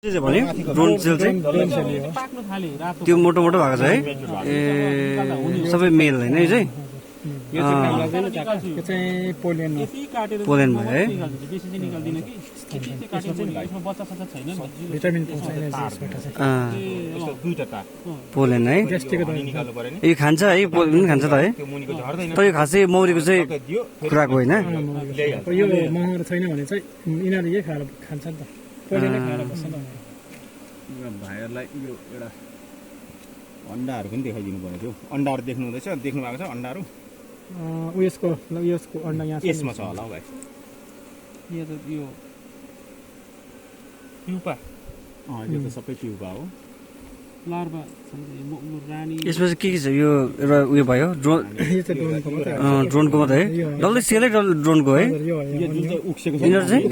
चाहिँ भने drone sale चाहिँ त्यो मोटो मोटो भएको छ है ए सबै मेल हैन है चाहिँ यो चाहिँ पोलेन पोलेन भयो है भिटामिन पाउँछ पोलेन है यो खान्छ है पोलेन पनि खान्छ त है तर यो खासै मौरीको चाहिँ खुराक होइन यो महँगो छैन भने चाहिँ यिनीहरू यही खाएर खान्छ नि त पोलेनै खाएर बस्छ नि भाइहरूलाई यो एउटा अन्डाहरू पनि देखाइदिनु पर्ने थियो अन्डाहरू देख्नु हुँदैछ देख्नु भएको छ अन्डाहरू उयसको अन्डा यहाँ यसमा छ होला हौ भाइ यो त यो प्युपा यो त सबै प्युपा हो लार्भा रानी यसमा चाहिँ के छ यो एउटा उयो भयो ड्रोन यो चाहिँ ड्रोनको मात्रै ड्रोनको मात्रै है डल्लै सेलै ड्रोनको है यो जुन चाहिँ उक्सेको छ यिनीहरू चाहिँ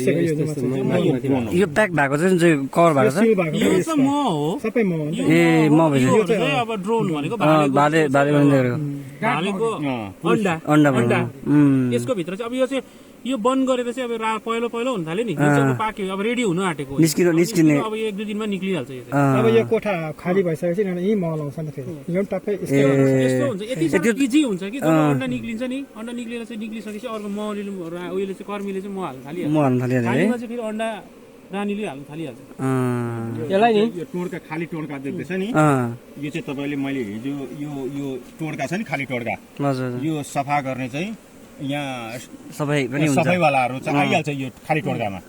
यो प्याक भएको चाहिँ जुन चाहिँ कभर भएको छ यो त म हो सबै म हो ए म भएछ यो चाहिँ अब ड्रोन भनेको भाले भाले भालेको अन्डा अन्डा भयो यसको भित्र चाहिँ अब यो चाहिँ यो बन्द गरेर चाहिँ अब पहिलो पहिलो हुन थाल्यो नि यो चाहिँ अब पाक्यो अब रेडी हुन आँटेको निस्किने अब 1-2 दिनमा निक्लिहाल्छ यो अब यो कोठा खाली भइसकेपछि यही मल आउँछ नि फेरि यो टक्कै यस्तो हुन्छ यति इजी हुन्छ कि जब अन्डा निक्लिन्छ नि अन्डा निक्लेर चाहिँ निक्लिसकेपछि अर्को मौरीले उयोले चाहिँ कर्मीले चाहिँ म हाल्न थालिहाल्छ खालीमा चाहिँ फेरि अन्डा रानीले हाल्न थालिहाल्छ यसलाई नि यो टोड्का खाली टोड्का देख्दैछ नि यो चाहिँ तपाईँले मैले हिजो यो टोड्का छ नि खाली टोड्का यो सफा गर्ने चाहिँ यहाँ सफाई पनि हुन्छ सफाइवालाहरू चाहिँ आइहाल्छ यो खाली टोड्कामा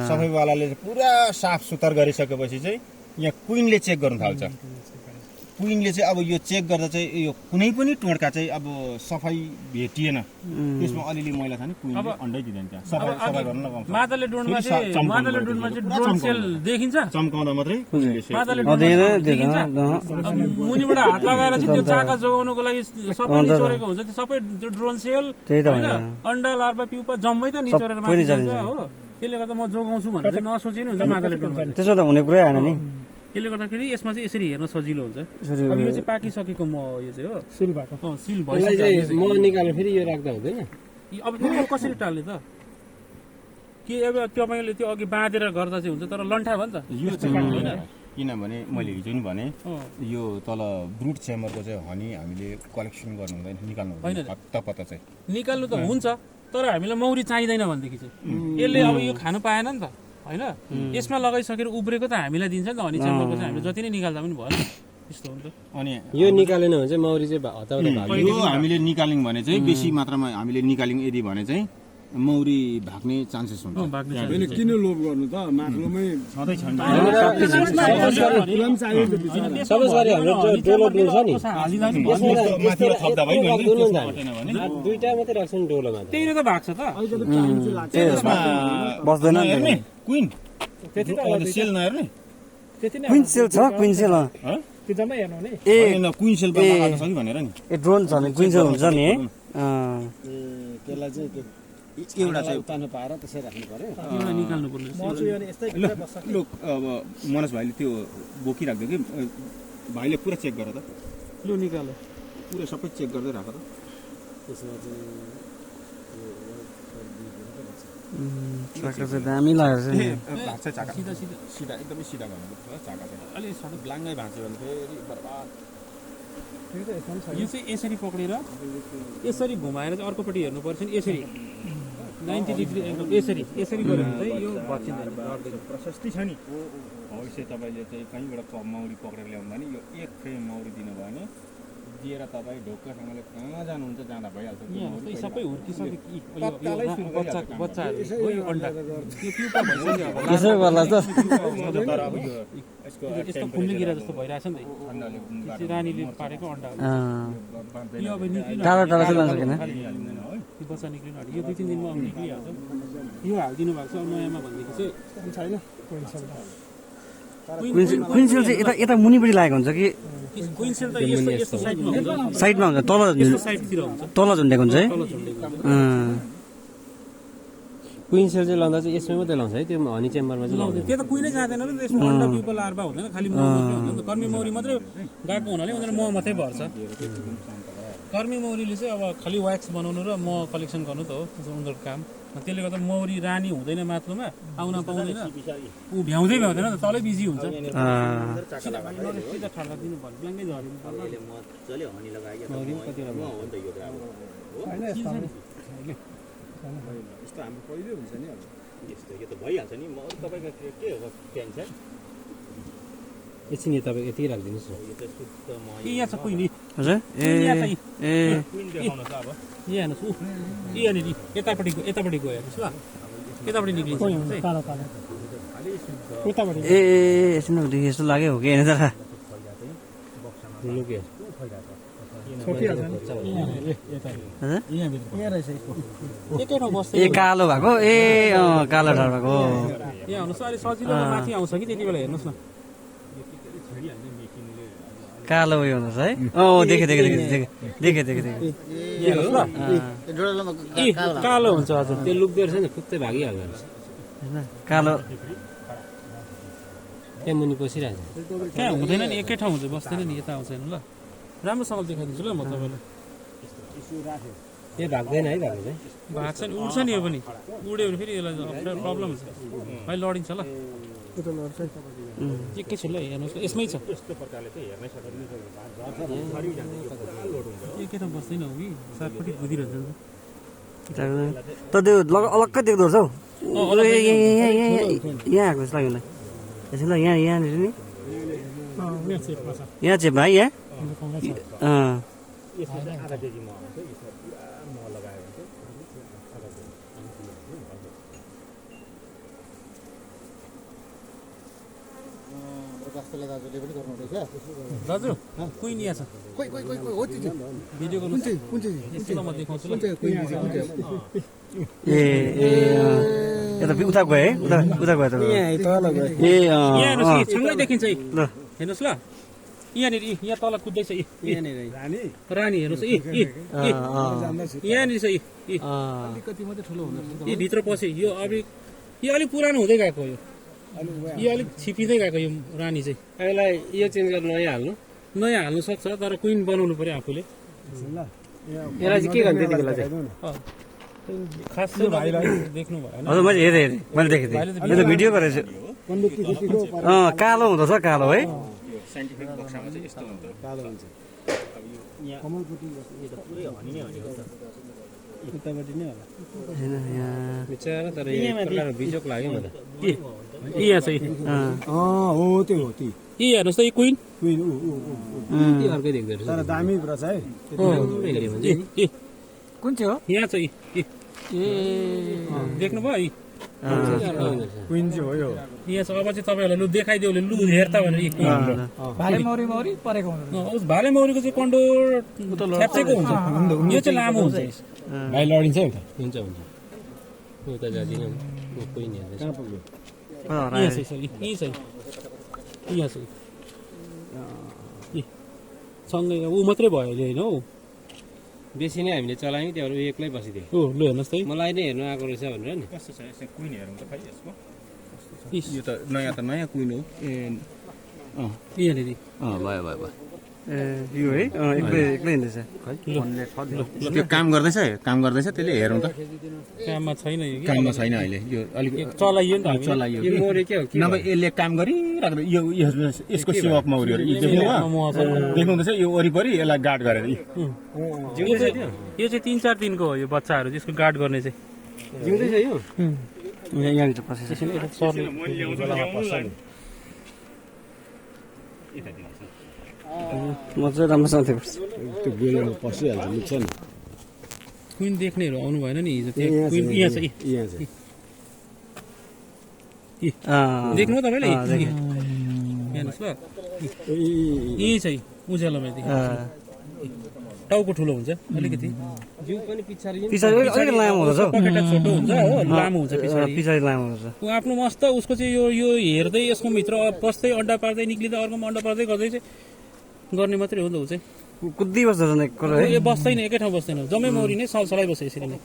सफाइवालाले चाहिँ पुरा साफ सुथर गरिसकेपछि चाहिँ यहाँ क्विनले चेक गर्नु थाल्छ क्विनले चाहिँ अब यो चेक गर्दा चाहिँ यो कुनै पनि टोड्का चाहिँ अब सफाई भेटिएन त्यसमा अलिअलि मैला छ नि क्विनले अन्डै दिँदैन त्यहाँ सफाई गर्न लगाउँछ मादले ड्रोनमा चाहिँ ड्रोन सेल देखिन्छ चम्काउँदा मात्रै मादले मुनिबाट हात लगाएर चाहिँ त्यो चाका जोगाउनको लागि सबै निचोरेको हुन्छ त्यो सबै त्यो ड्रोन सेल अन्डा लार्भा प्युपा जम्मै त निचोरेर माथि जान्छ हो त्यसले गर्दा म जोगाउँछु भनेर चाहिँ नसोचिनु हुन्छ मादले ड्रोनमा त्यसो त हुने कुरै आएन नि त्यसले गर्दाखेरि यसमा चाहिँ यसरी हेर्न सजिलो हुन्छ अब यो चाहिँ पाकिसकेको म यो चाहिँ हो सिल भएको सिल भइसक्यो म निकालेर फेरि यो राख्दा हुँदैन अब फेरि कसरी टाल्ने त के अब तपाईँले त्यो अघि बाँधेर गर्दा चाहिँ हुन्छ तर लन्ठा भयो नि त यो चाहिँ किनभने मैले हिजो नि भने यो तल ब्रुट चेम्बरको चाहिँ हनी हामीले कलेक्सन गर्नु हुँदैन निकाल्नु हुँदैन पत्ता चाहिँ निकाल्नु त हुन्छ तर हामीलाई मौरी चाहिँदैन भनेदेखि चाहिँ यसले अब यो खानु पाएन नि त होइन यसमा लगाइसकेर उब्रेको त हामीलाई दिन्छ नि त हनी चेम्बरको चाहिँ हामीले जति नै निकाल्दा पनि भयो त्यस्तो हो नि त अनि यो निकालेन भने चाहिँ मौरी चाहिँ हताउदै भाग्यो यो हामीले निकाल्यौँ भने चाहिँ बेसी मात्रामा हामीले निकाल्यौँ यदि भने चाहिँ मौरी भाग्ने चान्सेस हुन्छ किन लोभ गर्नु त माथिल्लोमै सधैँ छन् सबै गरी हाम्रो डोलो डुल छ नि दुईटा मात्रै राख्छ नि डोलोमा त्यही त भाग्छ त बस्दैन क्विन सेल नहेर्ने क्विन सेल छ क्विन सेल त्यो जम्मै हेर्नु भने ए क्विन सेल बनाएको छ कि भनेर नि ए ड्रोन छ भने क्विन सेल हुन्छ नि त्यसलाई चाहिँ एउटा चाहिँ तान्नु पाएर त्यसै राख्नु पर्यो निकाल्नु पर्ने ल अब मनोज भाइले त्यो बोकिराख्यो कि भाइले पुरा चेक गर त लु निकाल्नु पुरा सबै चेक गर्दै राख त त्यसमा चाका चाहिँ दामी लागेको छ नि भाग्छ चाका सिधा एकदमै सिधा गर्नुपर्छ चाका चाहिँ अलिक सानो ब्लाङ्गै भाँच्यो भने फेरि बर्बाद यो चाहिँ यसरी पक्रेर यसरी घुमाएर चाहिँ अर्कोपट्टि हेर्नुपर्छ नि यसरी 90 डिग्री एङ्गल यसरी गऱ्यो भने चाहिँ यो भत्किँदैन प्रशस्ति छ नि भविष्य तपाईँले चाहिँ कहीँबाट मौरी पक्रेर ल्याउनु भने यो एक फ्रेम मौरी दिनुभयो भने दिएर तपाईँ ढोक्कासँगले कहाँ जानुहुन्छ जाँदा भइहाल्छ सबै हुर्किसक्यो बच्चाहरू यो अन्डा यो प्युपा भइसक्यो अब त्यसै गर्ला त यस्तो फुल्ने गिरा जस्तो भइरहेछ नि त रानीले पारेको अन्डा यो अब टाढा टाढा चाहिँ लान्छ किन त्यो बच्चा निक्लिनु आँट्यो यो 2-3 दिनमा अब निक्लिहाल्छ यो हालिदिनु भएको छ अब नयाँमा भनेदेखि चाहिँ छैन क्विन सेल चाहिँ यता मुनिपट्टि लागेको हुन्छ कि क्विन सेल त यस्तो साइडमा हुन्छ साइडमा हुन्छ साइडतिर हुन्छ तल झुन्डेको हुन्छ है क्विन सेल चाहिँ लाउँदा चाहिँ यसमै मात्रै लाउँछ है त्यो हनी चेम्बरमा चाहिँ लाउँदैन त्यो त कुनै जाँदैन र त्यसमा अन्डा प्युपा लार्भा हुँदैन खालि मौ मात्रै हुन्छ कर्मी मौरी मात्रै गएको हुनाले उनीहरू मौ मात्रै भर्छ कर्मी मौरीले चाहिँ अब खालि व्याक्स बनाउनु र म कलेक्सन गर्नु त हो उनीहरूको काम त्यसले गर्दा मौरी रानी हुँदैन माथिल्लोमा आउन पाउँदैन ऊ भ्याउँदै भ्याउँदैन तलै बिजी हुन्छ सिधा ठाडा दिनु पर्यो ब्ल्याङ्कै झरिनु यस्तो हाम्रो पहिले हुन्छ नि अब यस्तो यो त भइहाल्छ नि म तपाईको के हो प्यान छ एकछिन यो तपाईँ यति राखिदिनुहोस् न यो त शुद्ध म यहाँ छ कुइनी हजुर ए क्वीन देखाउन छ अब यहाँ हेर्नुहोस् यहाँनिर यतापट्टि गयो हेर्नुहोस् ल यतापट्टि निक्लिन्छ कालो कालो उताबाट ए एकछिन यस्तो लाग्यो हो कि होइन त लुक्यो छोपिहाल्छ नि हजुर ए कालो भएको ए कालो ढाड भएको यहाँ हेर्नुहोस् अलि सजिलो माथि आउँछ कि त्यति बेला हेर्नुहोस् न कालो उयो हुनुहोस् है देखेँ कालो हुन्छ हजुर त्यो लुक्दो रहेछ नि खुत्तै भागिहाल्दो रहेछ कालो त्यहाँ मुनि पसिरहेको छ कहाँ हुँदैन नि एकै ठाउँ हुन्छ बस्दैन नि यता आउँछ हेर्नु ल राम्रोसँगले देखाइदिन्छु ल म तपाईँलाई यो भाग्दैन है भाग्नु चाहिँ भएको छ नि उड्छ नि यो पनि उड्यो भने फेरि यसलाई प्रब्लम हुन्छ अहिले लडिन्छ ल एकैछिन ल हेर्नुहोस् यसमै छ यस्तो प्रकारले चाहिँ हेर्नै सक्दैन एकै ठाउँ बस्दैन हो कि सातपट्टि कुदिरहन्छ नि त त्यो अलग्गै देख्दो रहेछ हौ यहाँ आएको जस्तो लाग्यो मलाई यसो ल यहाँनिर नि यहाँ चाहिँ भाइ यहाँ आधा केजी म आउँछ यसमा पुरा मह लगायो भने जस्तोले दाजुले पनि गर्नुहुँदैछ दाजु कुइन यहाँ छ खोइ हो त्यो भिडियो गर्नु कुन चाहिँ यसो ल म देखाउँछु ल ए यता उता गयो है उता गयो त ए यहाँ हेर्नुहोस् सँगै देखिन्छ है ल हेर्नुहोस् ल यहाँनिर यहाँ तल कुद्दैछ रानी हेर्नुहोस् यहाँनिर छ अलिकति मात्रै ठुलो हुँदो यी भित्र पस्यो यो अलिक पुरानो हुँदै गएको यो अलिक छिपिँदै गएको यो रानी चाहिँ यसलाई यो चेन्ज गरेर नयाँ हाल्नु हाल्नु सक्छ तर क्विन बनाउनु पर्यो आफूले यसलाई चाहिँ के गर्नु त्यति बेला चाहिँ खास चाहिँ देख्नु भएन हजुर मैले हेरेँ मैले देखेँ यो त भिडियो गरेको छु कालो हुँदो रहेछ कालो है साइन्टिफिक बक्सामा चाहिँ यस्तो हुन्छ कालो हुन्छ अब यो यहाँ कमलपट्टि यो त पुरै हनी नै हनी हो त उतापट्टि नै होला बिचरा तर यो प्रकार बिजोक लाग्यो म त यहाँ चाहिँ हो त्यो हो त्यो यी हेर्नुहोस् त यो क्विन अर्कै देख्दो रहेछ तर दामी रहेछ है कुन चाहिँ हो यहाँ चाहिँ देख्नुभयो है क्विन चाहिँ हो यो यहाँ छ अब चाहिँ तपाईँहरूलाई लु देखाइदियो भने लु हेर्ता भनेर भाले मौरी परेको हुनु भाले मौरीको चाहिँ कन्डोर ठ्याप्चेको हुन्छ यो चाहिँ लामो हुन्छ भाइ लडिन्छ हुन्छ उता जाँदिनँ कोही नि यहाँ चाहिँ सँगै ऊ मात्रै भयो अहिले होइन हौ बेसी नै हामीले चलायौँ त्यहाँबाट एक्लै बसिदियो ओ लु हेर्नुहोस् त मलाई नै हेर्नु आएको रहेछ भनेर नि कस्तो छ यसो क्विन हेरौँ त खै यसको यो त नयाँ क्विन हो यहाँनिर भयो ए यो है एक्लै हिँड्दैछ त्यो काम गर्दैछ त्यसले हेरौँ त काममा छैन यो कि काममा छैन अहिले यो अलिक चलाइयो नि त चलाइयो यो मौरी के हो नभए यसले काम गरिराख्दा यो यसको सेवक मौरीहरू देख्नुहुँदैछ यो वरिपरि यसलाई गार्ड गरेर यो चाहिँ 3-4 दिनको हो यो बच्चाहरू यसको गार्ड गर्ने चाहिँ जिउँदै छ यो यहाँनिर पसेछ म चाहिँ राम्रोसँग देख्छु त्यो गोलीमा पसिहाल्छ लुक्छ नि क्विन देख्नेहरू आउनु भएन नि हिजो त्यहाँ क्विन यहाँ छ यहाँ चाहिँ देख्नु तपाईँले हेर्नुहोस् ल यही छ उज्यालोमा टाउको ठुलो हुन्छ अलिकति जिउ पनि पछाडि अलिक लामो हुँदछ पकेटा छोटो हुन्छ हो लामो हुन्छ पछाडि लामो हुँदछ ऊ आफ्नो मस्त उसको चाहिँ यो हेर्दै यसको भित्र पस्दै अड्डा पार्दै निक्लिँदै अर्कोमा अड्डा पार्दै गर्दै चाहिँ गर्ने मात्रै हो नि त ऊ चाहिँ कुद्दी बस्दछ एक यो बस्दैन एकै ठाउँ बस्दैन जम्मै मौरी नै सलसलाइ बस्छ यसरी नै